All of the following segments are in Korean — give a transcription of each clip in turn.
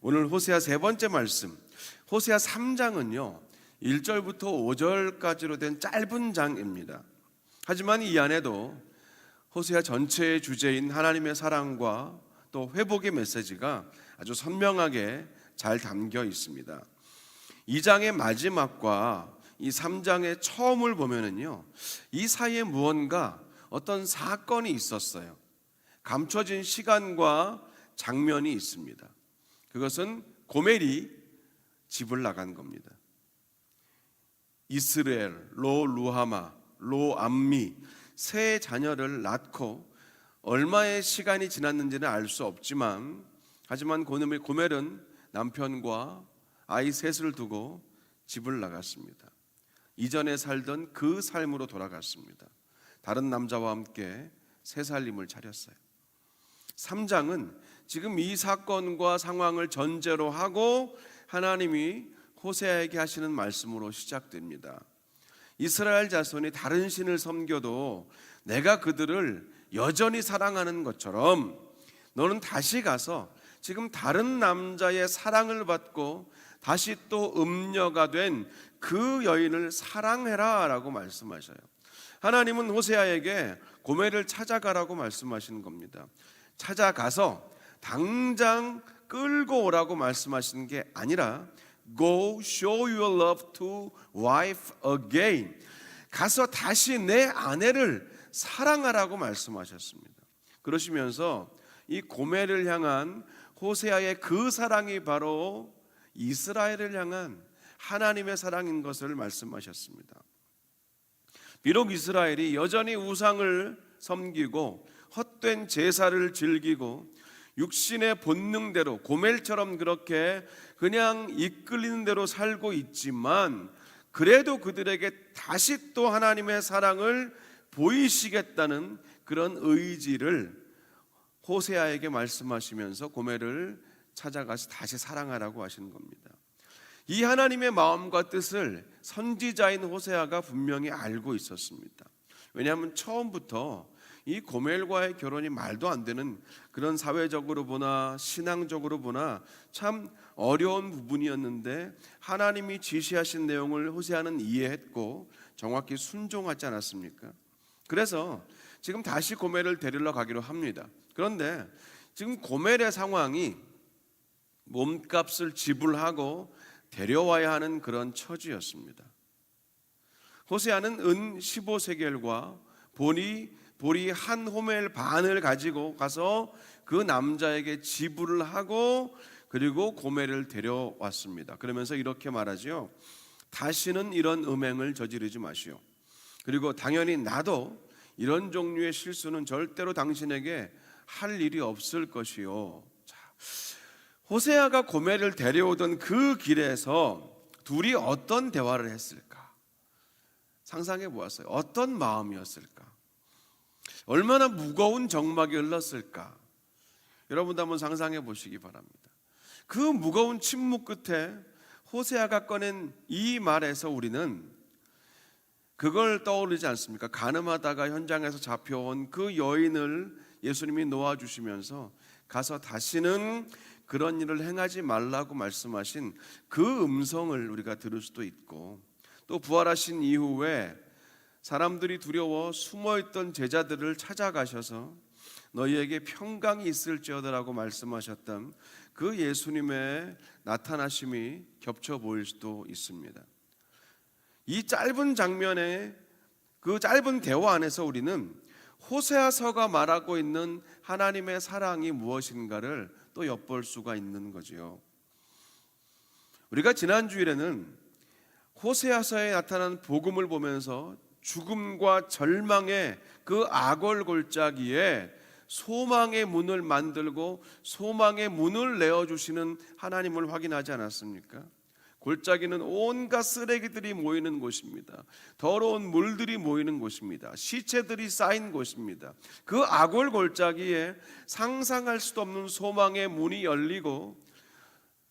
오늘 호세아 세 번째 말씀, 호세아 3장은요 1절부터 5절까지로 된 짧은 장입니다. 하지만 이 안에도 호세아 전체의 주제인 하나님의 사랑과 또 회복의 메시지가 아주 선명하게 잘 담겨 있습니다. 2장의 마지막과 이 3장의 처음을 보면은요 이 사이에 무언가 어떤 사건이 있었어요. 감춰진 시간과 장면이 있습니다. 그것은 고멜이 집을 나간 겁니다. 이스라엘, 로 루하마, 로 암미 세 자녀를 낳고 얼마의 시간이 지났는지는 알 수 없지만, 하지만 고멜은 남편과 아이 셋을 두고 집을 나갔습니다. 이전에 살던 그 삶으로 돌아갔습니다. 다른 남자와 함께 새 살림을 차렸어요. 3장은 지금 이 사건과 상황을 전제로 하고 하나님이 호세아에게 하시는 말씀으로 시작됩니다. 이스라엘 자손이 다른 신을 섬겨도 내가 그들을 여전히 사랑하는 것처럼 너는 다시 가서 지금 다른 남자의 사랑을 받고 다시 또 음녀가 된 그 여인을 사랑해라 라고 말씀하셔요. 하나님은 호세아에게 고멜을 찾아가라고 말씀하시는 겁니다. 찾아가서 당장 끌고 오라고 말씀하시는 게 아니라 Go show your love to wife again. 가서 다시 내 아내를 사랑하라고 말씀하셨습니다. 그러시면서 이 고멜을 향한 호세아의 그 사랑이 바로 이스라엘을 향한 하나님의 사랑인 것을 말씀하셨습니다. 비록 이스라엘이 여전히 우상을 섬기고 헛된 제사를 즐기고 육신의 본능대로 고멜처럼 그렇게 그냥 이끌리는 대로 살고 있지만, 그래도 그들에게 다시 또 하나님의 사랑을 보이시겠다는 그런 의지를 호세아에게 말씀하시면서 고멜을 찾아가서 다시 사랑하라고 하시는 겁니다. 이 하나님의 마음과 뜻을 선지자인 호세아가 분명히 알고 있었습니다. 왜냐하면 처음부터 이 고멜과의 결혼이 말도 안 되는 그런 사회적으로 보나 신앙적으로 보나 참 어려운 부분이었는데, 하나님이 지시하신 내용을 호세아는 이해했고 정확히 순종하지 않았습니까? 그래서 지금 다시 고멜을 데리러 가기로 합니다. 그런데 지금 고멜의 상황이 몸값을 지불하고 데려와야 하는 그런 처지였습니다. 호세아는 은 15세겔과 보리 한 호멜 반을 가지고 가서 그 남자에게 지불을 하고 그리고 고멜을 데려왔습니다. 그러면서 이렇게 말하죠. 다시는 이런 음행을 저지르지 마시오. 그리고 당연히 나도 이런 종류의 실수는 절대로 당신에게 할 일이 없을 것이요. 자, 호세아가 고멜을 데려오던 그 길에서 둘이 어떤 대화를 했을까? 상상해 보았어요. 어떤 마음이었을까? 얼마나 무거운 정막이 흘렀을까? 여러분도 한번 상상해 보시기 바랍니다. 그 무거운 침묵 끝에 호세아가 꺼낸 이 말에서 우리는 그걸 떠오르지 않습니까? 간음하다가 현장에서 잡혀온 그 여인을 예수님이 놓아주시면서 가서 다시는 그런 일을 행하지 말라고 말씀하신 그 음성을 우리가 들을 수도 있고, 또 부활하신 이후에 사람들이 두려워 숨어있던 제자들을 찾아가셔서 너희에게 평강이 있을지어다라고 말씀하셨던 그 예수님의 나타나심이 겹쳐 보일 수도 있습니다. 이 짧은 장면에, 그 짧은 대화 안에서 우리는 호세아서가 말하고 있는 하나님의 사랑이 무엇인가를 또 엿볼 수가 있는 거지요. 우리가 지난 주일에는 호세아서에 나타난 복음을 보면서 죽음과 절망의 그 악월골짜기에 소망의 문을 만들고 소망의 문을 내어주시는 하나님을 확인하지 않았습니까? 골짜기는 온갖 쓰레기들이 모이는 곳입니다. 더러운 물들이 모이는 곳입니다. 시체들이 쌓인 곳입니다. 그 악월 골짜기에 상상할 수도 없는 소망의 문이 열리고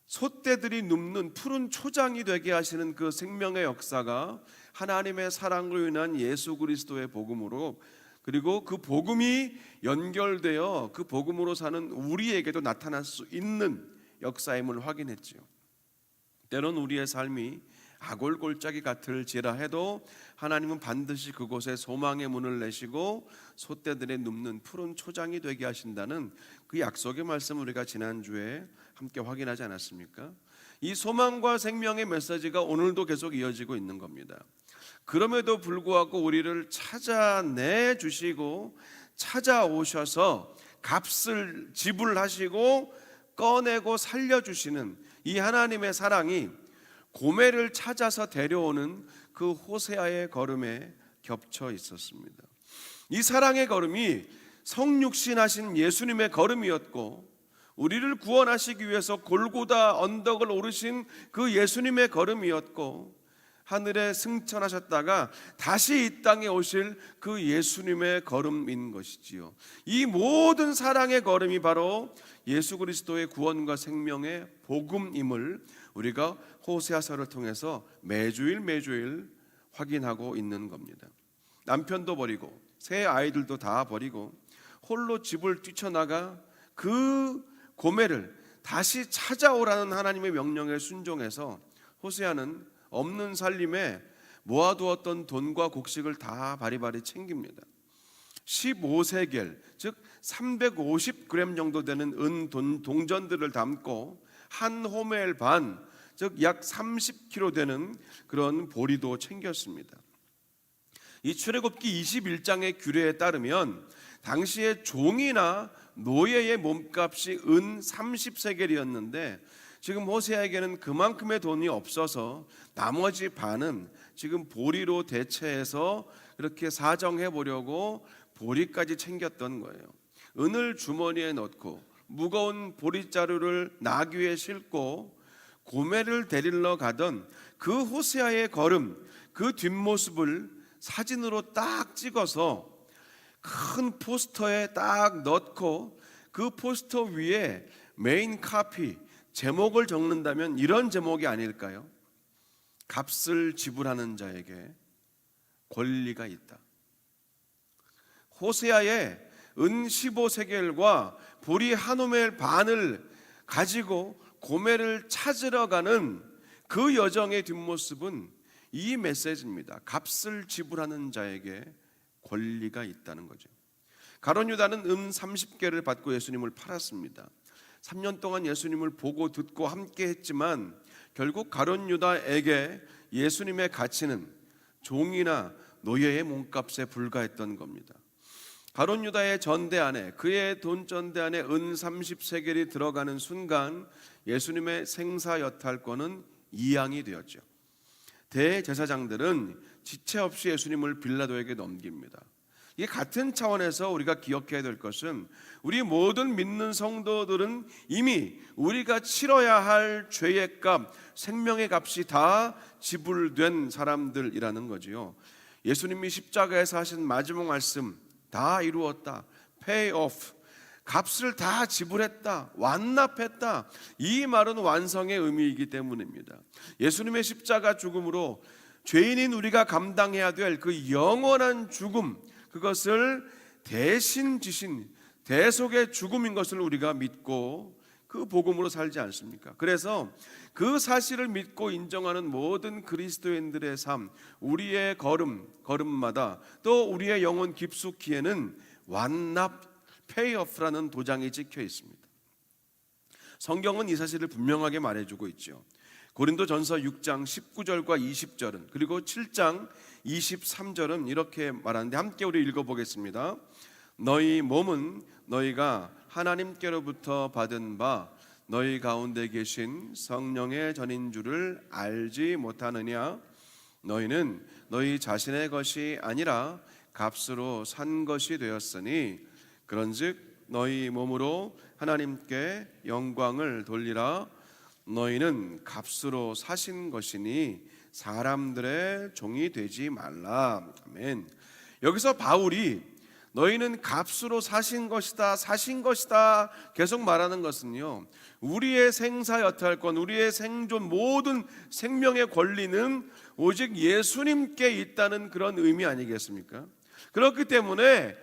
솥대들이 눕는 푸른 초장이 되게 하시는 그 생명의 역사가 하나님의 사랑으로 인한 예수 그리스도의 복음으로, 그리고 그 복음이 연결되어 그 복음으로 사는 우리에게도 나타날 수 있는 역사임을 확인했지요. 때론 우리의 삶이 아골골짜기 같을지라 해도 하나님은 반드시 그곳에 소망의 문을 내시고 소떼들의 눕는 푸른 초장이 되게 하신다는 그 약속의 말씀을 우리가 지난주에 함께 확인하지 않았습니까? 이 소망과 생명의 메시지가 오늘도 계속 이어지고 있는 겁니다. 그럼에도 불구하고 우리를 찾아내 주시고 찾아오셔서 값을 지불하시고 꺼내고 살려주시는 이 하나님의 사랑이 고멜을 찾아서 데려오는 그 호세아의 걸음에 겹쳐 있었습니다. 이 사랑의 걸음이 성육신하신 예수님의 걸음이었고, 우리를 구원하시기 위해서 골고다 언덕을 오르신 그 예수님의 걸음이었고, 하늘에 승천하셨다가 다시 이 땅에 오실 그 예수님의 걸음인 것이지요. 이 모든 사랑의 걸음이 바로 예수 그리스도의 구원과 생명의 복음임을 우리가 호세아서를 통해서 매주일 확인하고 있는 겁니다. 남편도 버리고 새 아이들도 다 버리고 홀로 집을 뛰쳐나가 그 고멜을 다시 찾아오라는 하나님의 명령에 순종해서 호세아는 없는 살림에 모아두었던 돈과 곡식을 다 바리바리 챙깁니다. 15세겔 즉 350g 정도 되는 은 동전들을 담고 한 호멜 반 즉 약 30kg 되는 그런 보리도 챙겼습니다. 이 출애굽기 21장의 규례에 따르면 당시에 종이나 노예의 몸값이 은 30세겔이었는데 지금 호세아에게는 그만큼의 돈이 없어서 나머지 반은 지금 보리로 대체해서 그렇게 사정해 보려고 보리까지 챙겼던 거예요. 은을 주머니에 넣고 무거운 보리자루를 나귀에 싣고 고멜을 데리러 가던 그 호세아의 걸음, 그 뒷모습을 사진으로 딱 찍어서 큰 포스터에 딱 넣고 그 포스터 위에 메인 카피 제목을 적는다면 이런 제목이 아닐까요? 값을 지불하는 자에게 권리가 있다. 호세아의 은 15세겔과 보리 한 호멜 반을 가지고 고멜을 찾으러 가는 그 여정의 뒷모습은 이 메시지입니다. 값을 지불하는 자에게 권리가 있다는 거죠. 가룟 유다는 은 30개를 받고 예수님을 팔았습니다. 3년 동안 예수님을 보고 듣고 함께 했지만 결국 가룟 유다에게 예수님의 가치는 종이나 노예의 몸값에 불과했던 겁니다. 가룟 유다의 전대 안에, 그의 돈 전대 안에 은 30세겔이 들어가는 순간 예수님의 생사여탈권은 이양이 되었죠. 대제사장들은 지체 없이 예수님을 빌라도에게 넘깁니다. 이 같은 차원에서 우리가 기억해야 될 것은 우리 모든 믿는 성도들은 이미 우리가 치러야 할 죄의 값, 생명의 값이 다 지불된 사람들이라는 거지요. 예수님이 십자가에서 하신 마지막 말씀, 다 이루었다, pay off, 값을 다 지불했다, 완납했다, 이 말은 완성의 의미이기 때문입니다. 예수님의 십자가 죽음으로 죄인인 우리가 감당해야 될 그 영원한 죽음, 그것을 대신 지신 대속의 죽음인 것을 우리가 믿고 그 복음으로 살지 않습니까? 그래서 그 사실을 믿고 인정하는 모든 그리스도인들의 삶, 우리의 걸음마다 또 우리의 영혼 깊숙이에는 완납, 페이오프라는 도장이 찍혀 있습니다. 성경은 이 사실을 분명하게 말해주고 있죠. 고린도전서 6장 19절과 20절은 그리고 7장 23절은 이렇게 말하는데 함께 우리 읽어보겠습니다. 너희 몸은 너희가 하나님께로부터 받은 바 너희 가운데 계신 성령의 전인 줄을 알지 못하느냐? 너희는 너희 자신의 것이 아니라 값으로 산 것이 되었으니 그런즉 너희 몸으로 하나님께 영광을 돌리라. 너희는 값으로 사신 것이니 사람들의 종이 되지 말라. 아멘. 여기서 바울이 너희는 값으로 사신 것이다, 사신 것이다 계속 말하는 것은요, 우리의 생사여탈권, 우리의 생존, 모든 생명의 권리는 오직 예수님께 있다는 그런 의미 아니겠습니까? 그렇기 때문에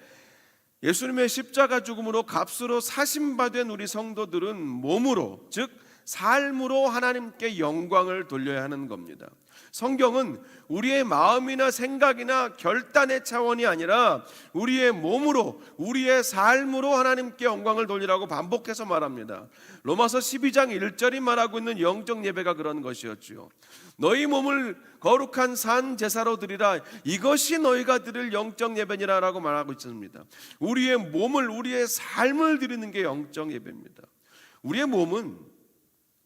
예수님의 십자가 죽음으로 값으로 사신 바 된 우리 성도들은 몸으로, 즉 삶으로 하나님께 영광을 돌려야 하는 겁니다. 성경은 우리의 마음이나 생각이나 결단의 차원이 아니라 우리의 몸으로, 우리의 삶으로 하나님께 영광을 돌리라고 반복해서 말합니다. 로마서 12장 1절이 말하고 있는 영적 예배가 그런 것이었지요. 너희 몸을 거룩한 산 제사로 드리라, 이것이 너희가 드릴 영적 예배니라라고 말하고 있습니다. 우리의 몸을, 우리의 삶을 드리는 게 영적 예배입니다. 우리의 몸은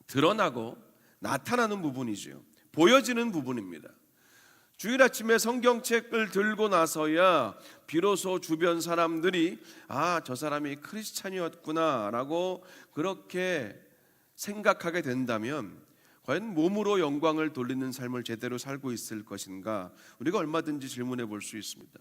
드러나고 나타나는 부분이지요. 보여지는 부분입니다. 주일 아침에 성경책을 들고 나서야 비로소 주변 사람들이 저 사람이 크리스찬이었구나 라고 그렇게 생각하게 된다면 과연 몸으로 영광을 돌리는 삶을 제대로 살고 있을 것인가, 우리가 얼마든지 질문해 볼 수 있습니다.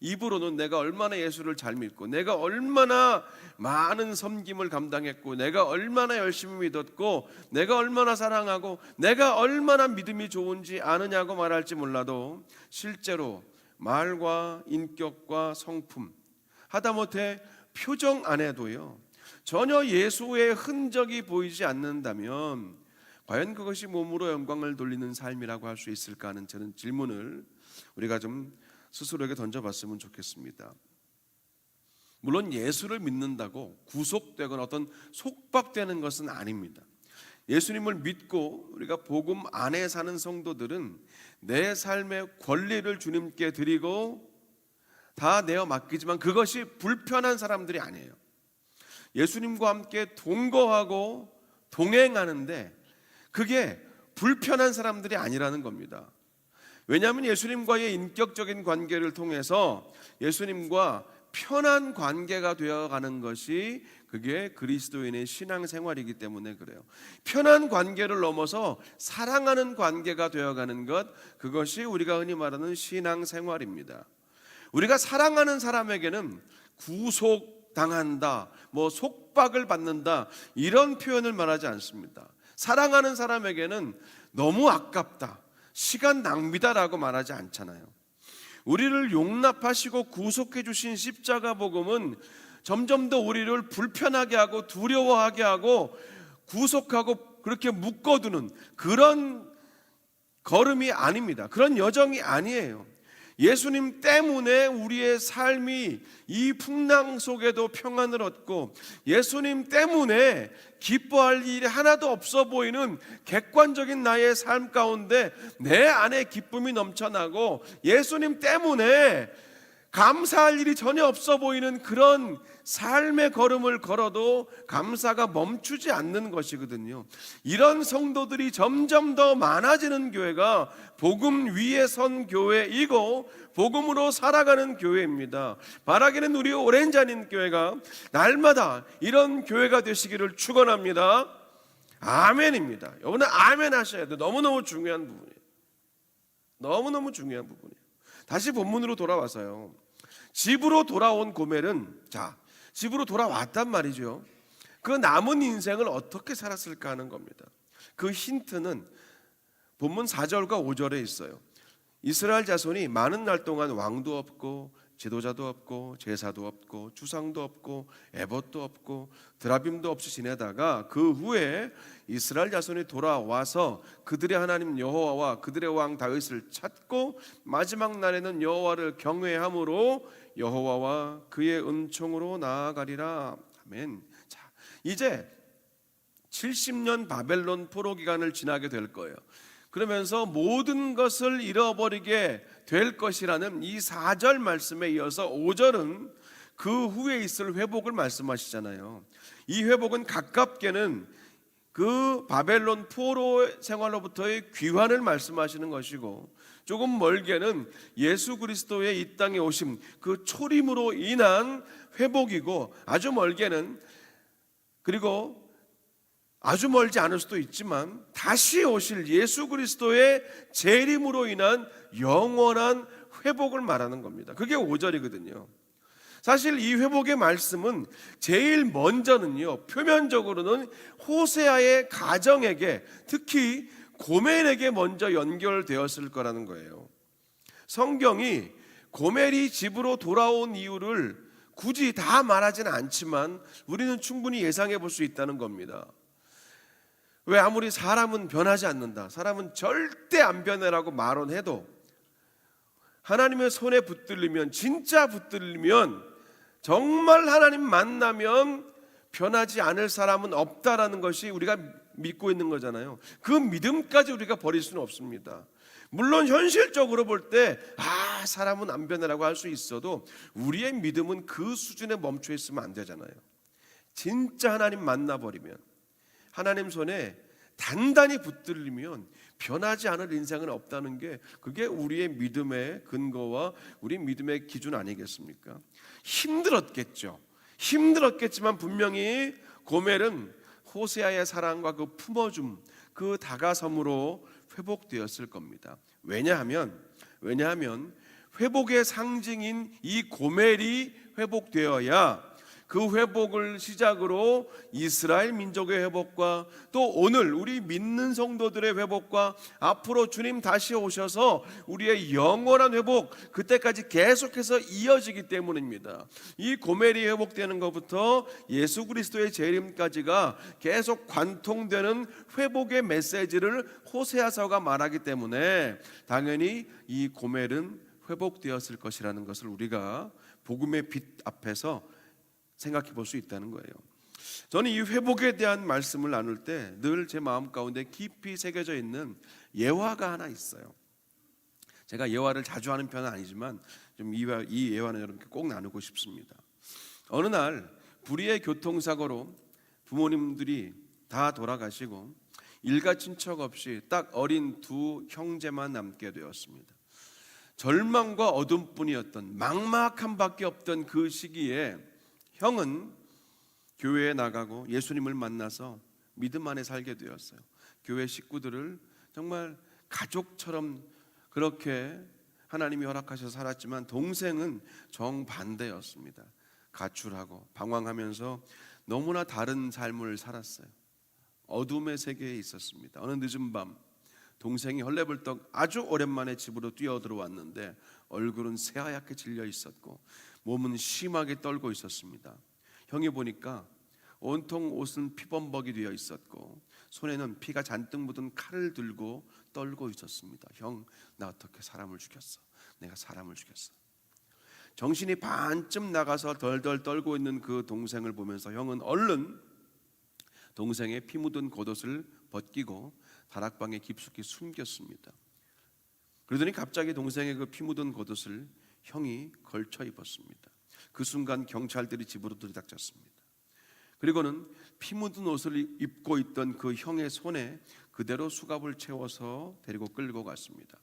입으로는 내가 얼마나 예수를 잘 믿고, 내가 얼마나 많은 섬김을 감당했고, 내가 얼마나 열심히 믿었고, 내가 얼마나 사랑하고, 내가 얼마나 믿음이 좋은지 아느냐고 말할지 몰라도 실제로 말과 인격과 성품, 하다못해 표정 안에도요, 전혀 예수의 흔적이 보이지 않는다면 과연 그것이 몸으로 영광을 돌리는 삶이라고 할 수 있을까 하는 저는 질문을 우리가 좀 스스로에게 던져봤으면 좋겠습니다. 물론 예수를 믿는다고 구속되거나 어떤 속박되는 것은 아닙니다. 예수님을 믿고 우리가 복음 안에 사는 성도들은 내 삶의 권리를 주님께 드리고 다 내어 맡기지만 그것이 불편한 사람들이 아니에요. 예수님과 함께 동거하고 동행하는데 그게 불편한 사람들이 아니라는 겁니다. 왜냐하면 예수님과의 인격적인 관계를 통해서 예수님과 편한 관계가 되어가는 것이 그게 그리스도인의 신앙생활이기 때문에 그래요. 편한 관계를 넘어서 사랑하는 관계가 되어가는 것, 그것이 우리가 흔히 말하는 신앙생활입니다. 우리가 사랑하는 사람에게는 구속당한다, 속박을 받는다, 이런 표현을 말하지 않습니다. 사랑하는 사람에게는 너무 아깝다, 시간 낭비다라고 말하지 않잖아요. 우리를 용납하시고 구속해 주신 십자가 복음은 점점 더 우리를 불편하게 하고 두려워하게 하고 구속하고 그렇게 묶어두는 그런 걸음이 아닙니다. 그런 여정이 아니에요. 예수님 때문에 우리의 삶이 이 풍랑 속에도 평안을 얻고, 예수님 때문에 기뻐할 일이 하나도 없어 보이는 객관적인 나의 삶 가운데 내 안에 기쁨이 넘쳐나고, 예수님 때문에 감사할 일이 전혀 없어 보이는 그런 삶의 걸음을 걸어도 감사가 멈추지 않는 것이거든요. 이런 성도들이 점점 더 많아지는 교회가 복음 위에 선 교회이고 복음으로 살아가는 교회입니다. 바라기는 우리 오렌지아닌 교회가 날마다 이런 교회가 되시기를 축원합니다. 아멘입니다. 여러분은 아멘 하셔야 돼요. 너무너무 중요한 부분이에요. 너무너무 중요한 부분이에요. 다시 본문으로 돌아와서요, 집으로 돌아온 고멜은 집으로 돌아왔단 말이죠. 그 남은 인생을 어떻게 살았을까 하는 겁니다. 그 힌트는 본문 4절과 5절에 있어요. 이스라엘 자손이 많은 날 동안 왕도 없고 지도자도 없고 제사도 없고 주상도 없고 에봇도 없고 드라빔도 없이 지내다가 그 후에 이스라엘 자손이 돌아와서 그들의 하나님 여호와와 그들의 왕 다윗을 찾고 마지막 날에는 여호와를 경외함으로 여호와와 그의 은총으로 나아가리라. 아멘. 자, 이제 70년 바벨론 포로 기간을 지나게 될 거예요. 그러면서 모든 것을 잃어버리게 될 것이라는 이 4절 말씀에 이어서 5절은 그 후에 있을 회복을 말씀하시잖아요. 이 회복은 가깝게는 그 바벨론 포로 생활로부터의 귀환을 말씀하시는 것이고, 조금 멀게는 예수 그리스도의 이 땅에 오심, 그 초림으로 인한 회복이고, 아주 멀게는, 그리고 아주 멀지 않을 수도 있지만 다시 오실 예수 그리스도의 재림으로 인한 영원한 회복을 말하는 겁니다. 그게 5절이거든요. 사실 이 회복의 말씀은 제일 먼저는요, 표면적으로는 호세아의 가정에게, 특히 고멜에게 먼저 연결되었을 거라는 거예요. 성경이 고멜이 집으로 돌아온 이유를 굳이 다 말하지는 않지만 우리는 충분히 예상해 볼 수 있다는 겁니다. 왜 아무리 사람은 변하지 않는다, 사람은 절대 안 변해라고 말은 해도 하나님의 손에 붙들리면, 진짜 붙들리면, 정말 하나님 만나면 변하지 않을 사람은 없다라는 것이 우리가 믿고 있는 거잖아요. 그 믿음까지 우리가 버릴 수는 없습니다. 물론 현실적으로 볼 때 사람은 안 변해라고 할 수 있어도 우리의 믿음은 그 수준에 멈춰 있으면 안 되잖아요. 진짜 하나님 만나버리면, 하나님 손에 단단히 붙들리면 변하지 않을 인생은 없다는 게, 그게 우리의 믿음의 근거와 우리 믿음의 기준 아니겠습니까? 힘들었겠지만 분명히 고멜은 호세아의 사랑과 그 품어줌, 그 다가섬으로 회복되었을 겁니다. 왜냐하면 회복의 상징인 이 고멜이 회복되어야 그 회복을 시작으로 이스라엘 민족의 회복과 또 오늘 우리 믿는 성도들의 회복과 앞으로 주님 다시 오셔서 우리의 영원한 회복, 그때까지 계속해서 이어지기 때문입니다. 이 고멜이 회복되는 것부터 예수 그리스도의 재림까지가 계속 관통되는 회복의 메시지를 호세아서가 말하기 때문에 당연히 이 고멜은 회복되었을 것이라는 것을 우리가 복음의 빛 앞에서 생각해 볼 수 있다는 거예요. 저는 이 회복에 대한 말씀을 나눌 때 늘 제 마음 가운데 깊이 새겨져 있는 예화가 하나 있어요. 제가 예화를 자주 하는 편은 아니지만 좀 이 예화는 여러분께 꼭 나누고 싶습니다. 어느 날 불의의 교통사고로 부모님들이 다 돌아가시고 일가 친척 없이 딱 어린 두 형제만 남게 되었습니다. 절망과 어둠뿐이었던, 막막함 밖에 없던 그 시기에 형은 교회에 나가고 예수님을 만나서 믿음 안에 살게 되었어요. 교회 식구들을 정말 가족처럼 그렇게 하나님이 허락하셔서 살았지만, 동생은 정반대였습니다. 가출하고 방황하면서 너무나 다른 삶을 살았어요. 어둠의 세계에 있었습니다. 어느 늦은 밤 동생이 헐레벌떡 아주 오랜만에 집으로 뛰어들어왔는데 얼굴은 새하얗게 질려 있었고 몸은 심하게 떨고 있었습니다. 형이 보니까 온통 옷은 피범벅이 되어 있었고 손에는 피가 잔뜩 묻은 칼을 들고 떨고 있었습니다. 형, 나 어떻게 사람을 죽였어? 내가 사람을 죽였어. 정신이 반쯤 나가서 덜덜 떨고 있는 그 동생을 보면서 형은 얼른 동생의 피 묻은 겉옷을 벗기고 다락방에 깊숙이 숨겼습니다. 그러더니 갑자기 동생의 그 피 묻은 겉옷을 형이 걸쳐 입었습니다. 그 순간 경찰들이 집으로 들이닥쳤습니다. 그리고는 피 묻은 옷을 입고 있던 그 형의 손에 그대로 수갑을 채워서 데리고 끌고 갔습니다.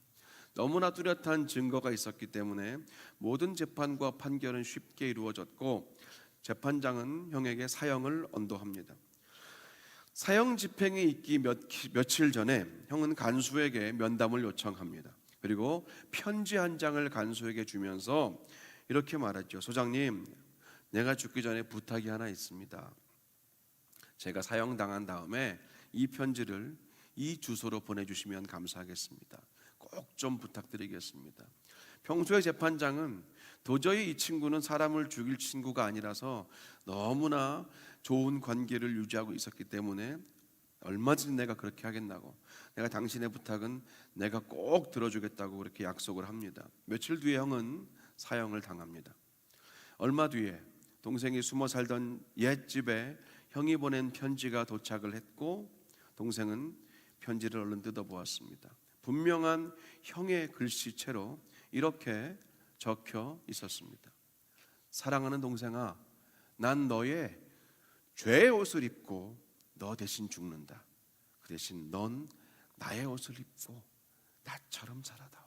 너무나 뚜렷한 증거가 있었기 때문에 모든 재판과 판결은 쉽게 이루어졌고 재판장은 형에게 사형을 언도합니다. 사형 집행이 있기 며칠 전에 형은 간수에게 면담을 요청합니다. 그리고 편지 한 장을 간수에게 주면서 이렇게 말했죠. 소장님, 내가 죽기 전에 부탁이 하나 있습니다. 제가 사형당한 다음에 이 편지를 이 주소로 보내주시면 감사하겠습니다. 꼭 좀 부탁드리겠습니다. 평소에 재판장은 도저히 이 친구는 사람을 죽일 친구가 아니라서 너무나 좋은 관계를 유지하고 있었기 때문에 얼마든지 내가 그렇게 하겠다고, 내가 당신의 부탁은 내가 꼭 들어주겠다고 그렇게 약속을 합니다. 며칠 뒤에 형은 사형을 당합니다. 얼마 뒤에 동생이 숨어 살던 옛집에 형이 보낸 편지가 도착을 했고 동생은 편지를 얼른 뜯어보았습니다. 분명한 형의 글씨체로 이렇게 적혀 있었습니다. 사랑하는 동생아, 난 너의 죄의 옷을 입고 너 대신 죽는다. 그 대신 넌 나의 옷을 입고 나처럼 살아다오.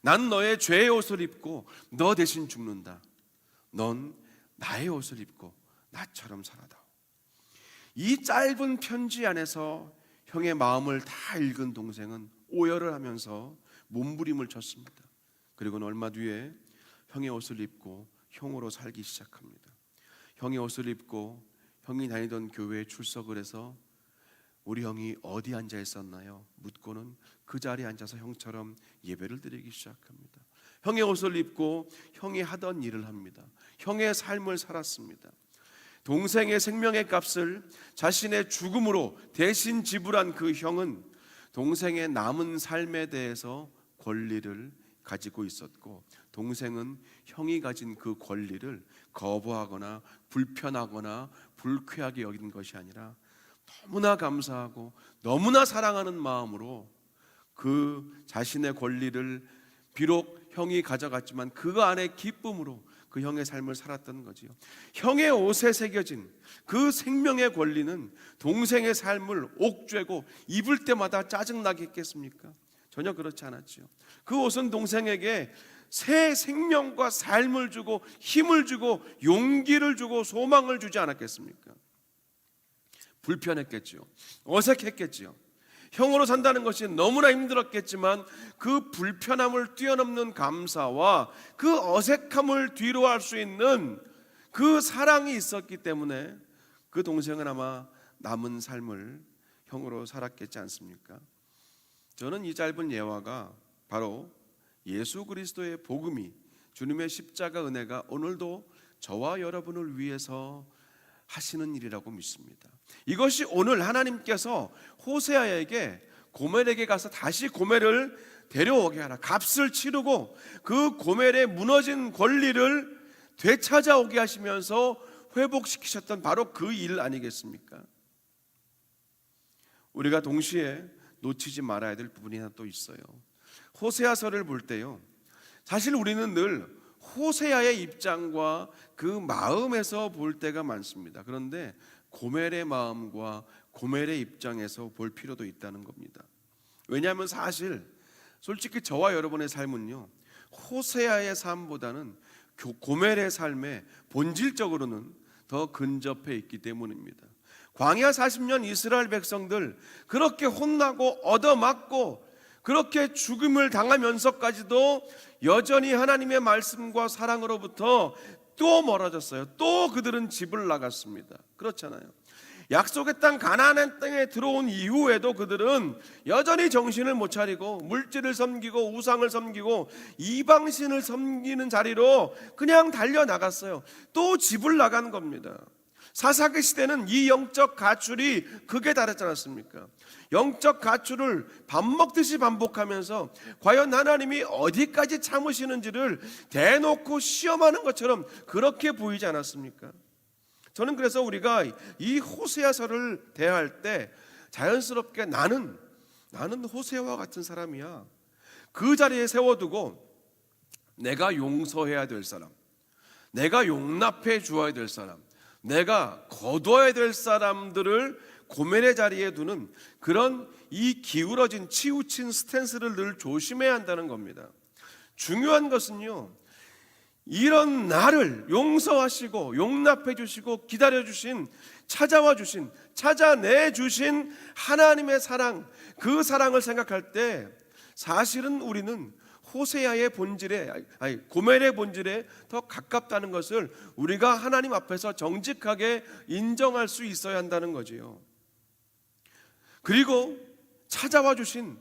난 너의 죄의 옷을 입고 너 대신 죽는다. 넌 나의 옷을 입고 나처럼 살아다오. 이 짧은 편지 안에서 형의 마음을 다 읽은 동생은 오열을 하면서 몸부림을 쳤습니다. 그리고는 얼마 뒤에 형의 옷을 입고 형으로 살기 시작합니다. 형의 옷을 입고 형이 다니던 교회에 출석을 해서 우리 형이 어디 앉아 있었나요? 묻고는 그 자리에 앉아서 형처럼 예배를 드리기 시작합니다. 형의 옷을 입고 형이 하던 일을 합니다. 형의 삶을 살았습니다. 동생의 생명의 값을 자신의 죽음으로 대신 지불한 그 형은 동생의 남은 삶에 대해서 권리를 가지고 있었고, 동생은 형이 가진 그 권리를 거부하거나 불편하거나 불쾌하게 여긴 것이 아니라 너무나 감사하고 너무나 사랑하는 마음으로 그 자신의 권리를 비록 형이 가져갔지만 그 안에 기쁨으로 그 형의 삶을 살았던 거지요. 형의 옷에 새겨진 그 생명의 권리는 동생의 삶을 옥죄고 입을 때마다 짜증나게 했겠습니까? 전혀 그렇지 않았죠. 그 옷은 동생에게 새 생명과 삶을 주고 힘을 주고 용기를 주고 소망을 주지 않았겠습니까? 불편했겠죠. 어색했겠죠. 형으로 산다는 것이 너무나 힘들었겠지만 그 불편함을 뛰어넘는 감사와 그 어색함을 뒤로할 수 있는 그 사랑이 있었기 때문에 그 동생은 아마 남은 삶을 형으로 살았겠지 않습니까? 저는 이 짧은 예화가 바로 예수 그리스도의 복음이, 주님의 십자가 은혜가 오늘도 저와 여러분을 위해서 하시는 일이라고 믿습니다. 이것이 오늘 하나님께서 호세아에게 고멜에게 가서 다시 고멜을 데려오게 하라, 값을 치르고 그 고멜의 무너진 권리를 되찾아오게 하시면서 회복시키셨던 바로 그 일 아니겠습니까? 우리가 동시에 놓치지 말아야 될 부분이 하나 또 있어요. 호세아서를 볼 때요, 사실 우리는 늘 호세아의 입장과 그 마음에서 볼 때가 많습니다. 그런데 고멜의 마음과 고멜의 입장에서 볼 필요도 있다는 겁니다. 왜냐하면 사실 솔직히 저와 여러분의 삶은요, 호세아의 삶보다는 고멜의 삶에 본질적으로는 더 근접해 있기 때문입니다. 광야 40년 이스라엘 백성들 그렇게 혼나고 얻어맞고 그렇게 죽음을 당하면서까지도 여전히 하나님의 말씀과 사랑으로부터 또 멀어졌어요. 또 그들은 집을 나갔습니다. 그렇잖아요. 약속의 땅 가나안 땅에 들어온 이후에도 그들은 여전히 정신을 못 차리고 물질을 섬기고 우상을 섬기고 이방신을 섬기는 자리로 그냥 달려나갔어요. 또 집을 나간 겁니다. 사사기 시대는 이 영적 가출이 극에 달했지 않았습니까? 영적 가출을 밥 먹듯이 반복하면서 과연 하나님이 어디까지 참으시는지를 대놓고 시험하는 것처럼 그렇게 보이지 않았습니까? 저는 그래서 우리가 이 호세아서를 대할 때 자연스럽게 나는 호세아와 같은 사람이야, 그 자리에 세워두고 내가 용서해야 될 사람, 내가 용납해 주어야 될 사람, 내가 거둬야 될 사람들을 고멜의 자리에 두는 그런 이 기울어진 치우친 스탠스를 늘 조심해야 한다는 겁니다. 중요한 것은요, 이런 나를 용서하시고 용납해 주시고 기다려 주신, 찾아와 주신, 찾아내 주신 하나님의 사랑, 그 사랑을 생각할 때 사실은 우리는 호세아의 본질에, 고멜의 본질에 더 가깝다는 것을 우리가 하나님 앞에서 정직하게 인정할 수 있어야 한다는 거지요. 그리고 찾아와 주신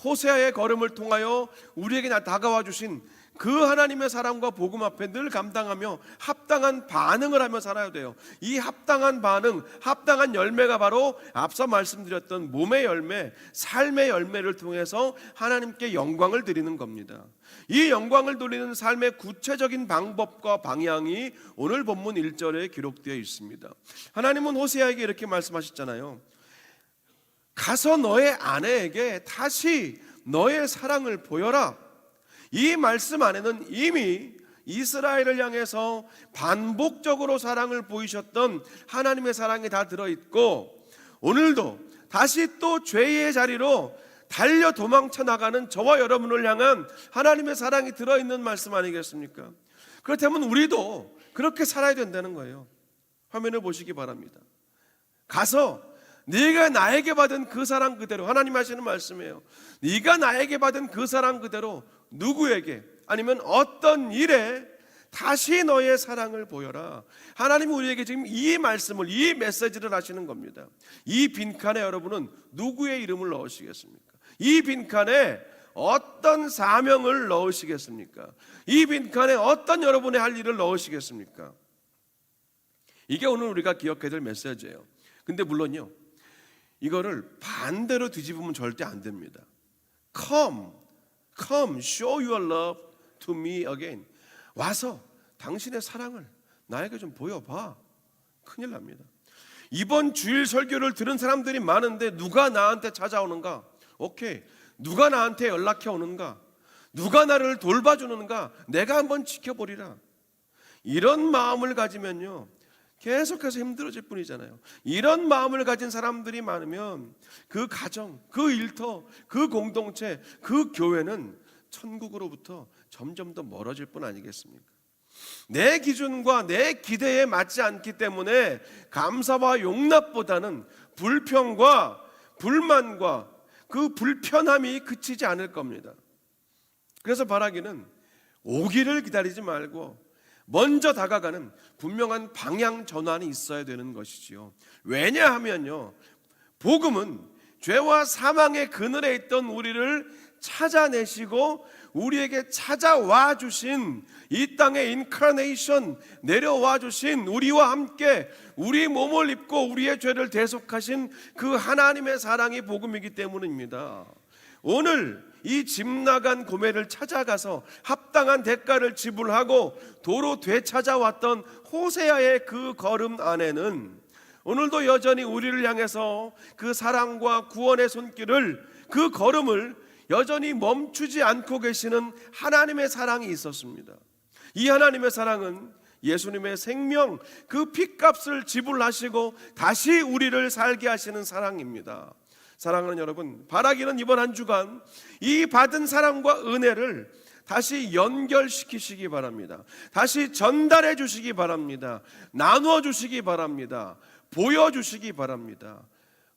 호세아의 걸음을 통하여 우리에게 다가와 주신 그 하나님의 사랑과 복음 앞에 늘 감당하며 합당한 반응을 하며 살아야 돼요. 이 합당한 반응, 합당한 열매가 바로 앞서 말씀드렸던 몸의 열매, 삶의 열매를 통해서 하나님께 영광을 드리는 겁니다. 이 영광을 돌리는 삶의 구체적인 방법과 방향이 오늘 본문 1절에 기록되어 있습니다. 하나님은 호세아에게 이렇게 말씀하셨잖아요. 가서 너의 아내에게 다시 너의 사랑을 보여라. 이 말씀 안에는 이미 이스라엘을 향해서 반복적으로 사랑을 보이셨던 하나님의 사랑이 다 들어있고, 오늘도 다시 또 죄의 자리로 달려 도망쳐 나가는 저와 여러분을 향한 하나님의 사랑이 들어있는 말씀 아니겠습니까? 그렇다면 우리도 그렇게 살아야 된다는 거예요. 화면을 보시기 바랍니다. 가서 네가 나에게 받은 그 사랑 그대로, 하나님 하시는 말씀이에요. 네가 나에게 받은 그 사랑 그대로 누구에게, 아니면 어떤 일에 다시 너의 사랑을 보여라. 하나님은 우리에게 지금 이 말씀을, 이 메시지를 하시는 겁니다. 이 빈칸에 여러분은 누구의 이름을 넣으시겠습니까? 이 빈칸에 어떤 사명을 넣으시겠습니까? 이 빈칸에 어떤 여러분의 할 일을 넣으시겠습니까? 이게 오늘 우리가 기억해야 될 메시지예요. 근데 물론요, 이거를 반대로 뒤집으면 절대 안 됩니다. Come, show your love to me again. 와서 당신의 사랑을 나에게 좀 보여봐. 큰일 납니다. 이번 주일 설교를 들은 사람들이 많은데 누가 나한테 찾아오는가? 오케이, 누가 나한테 연락해 오는가? 누가 나를 돌봐주는가? 내가 한번 지켜보리라. 이런 마음을 가지면요, 계속해서 힘들어질 뿐이잖아요. 이런 마음을 가진 사람들이 많으면 그 가정, 그 일터, 그 공동체, 그 교회는 천국으로부터 점점 더 멀어질 뿐 아니겠습니까? 내 기준과 내 기대에 맞지 않기 때문에 감사와 용납보다는 불평과 불만과 그 불편함이 그치지 않을 겁니다. 그래서 바라기는 오기를 기다리지 말고 먼저 다가가는 분명한 방향 전환이 있어야 되는 것이지요. 왜냐하면요, 복음은 죄와 사망의 그늘에 있던 우리를 찾아내시고 우리에게 찾아와 주신, 이 땅의 인카네이션 내려와 주신, 우리와 함께 우리 몸을 입고 우리의 죄를 대속하신 그 하나님의 사랑이 복음이기 때문입니다. 오늘 이 집 나간 고매를 찾아가서 합당한 대가를 지불하고 도로 되찾아왔던 호세아의 그 걸음 안에는 오늘도 여전히 우리를 향해서 그 사랑과 구원의 손길을, 그 걸음을 여전히 멈추지 않고 계시는 하나님의 사랑이 있었습니다. 이 하나님의 사랑은 예수님의 생명, 그 핏값을 지불하시고 다시 우리를 살게 하시는 사랑입니다. 사랑하는 여러분, 바라기는 이번 한 주간 이 받은 사랑과 은혜를 다시 연결시키시기 바랍니다. 다시 전달해 주시기 바랍니다. 나누어 주시기 바랍니다. 보여주시기 바랍니다.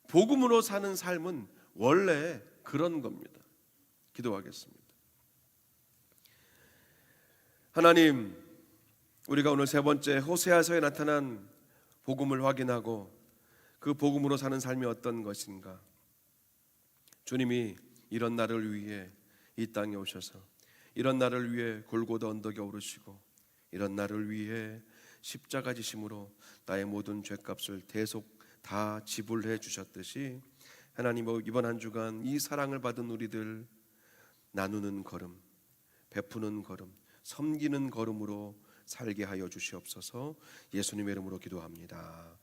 복음으로 사는 삶은 원래 그런 겁니다. 기도하겠습니다. 하나님, 우리가 오늘 세 번째 호세아서에 나타난 복음을 확인하고 그 복음으로 사는 삶이 어떤 것인가? 주님이 이런 나를 위해 이 땅에 오셔서 이런 나를 위해 골고다 언덕에 오르시고 이런 나를 위해 십자가 지심으로 나의 모든 죄값을 대속 다 지불해 주셨듯이 하나님, 이번 한 주간 이 사랑을 받은 우리들 나누는 걸음, 베푸는 걸음, 섬기는 걸음으로 살게 하여 주시옵소서. 예수님의 이름으로 기도합니다.